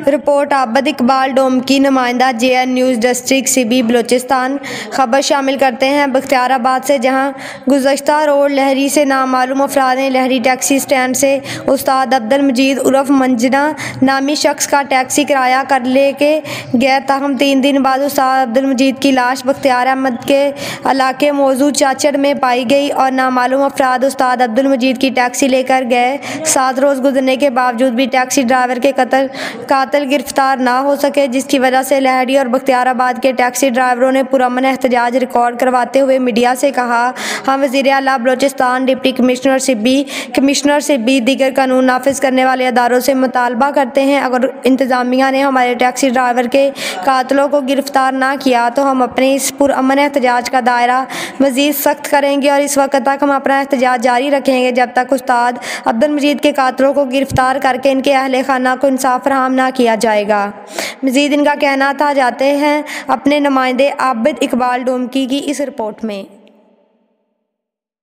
Report आबद इकबाल डोमकी, नुमाइंदा JN news district CB Balochistan. खबर शामिल करते हैं बख्तियाराबाद से, जहां गुज़श्ता रोज़ लहरी से नामालूम अफराद ने लहरी टैक्सी स्टैंड से उस्ताद अब्दुल मजीद उर्फ मंजना नामी शख्स का टैक्सी किराया कर लेके गए। ताहम 3 दिन बाद उस्ताद अब्दुल मजीद की लाश बख्तियार अहमद के इलाके मौजूद चाचड़ में पाई गई और नामालूम अफराद उस्ताद अब्दुल मजीद की टैक्सी लेकर गए। 7 रोज़ गुजरने के बावजूद भी टैक्सी ड्राइवर के कातिल गिरफ्तार ना हो सके, जिसकी वजह से लहरी और बख्तियाराबाद के टैक्सी ड्राइवरों ने पुरअमन एहतजाज रिकॉर्ड करवाते हुए मीडिया से कहा, हम वज़ीर आला बलूचिस्तान, डिप्टी कमिश्नर CB दीगर कानून नाफिज करने वाले अदारों से मुतालबा करते हैं, अगर इंतज़ामिया ने हमारे टैक्सी ड्राइवर के कातिलों को गिरफ्तार ना किया तो हम अपने इस पुरअमन एहतजाज का दायरा मज़ीद सख्त करेंगे और इस वक्त तक हम अपना एहतजाज जारी रखेंगे जब तक उस्ताद अब्दुल मजीद के कातिलों को गिरफ्तार करके इनके अहले खाना को इंसाफ फराहम ना किया जाएगा। मज़ीद इनका कहना था, जाते हैं अपने नुमाइंदे आबिद इकबाल डोमकी की इस रिपोर्ट में।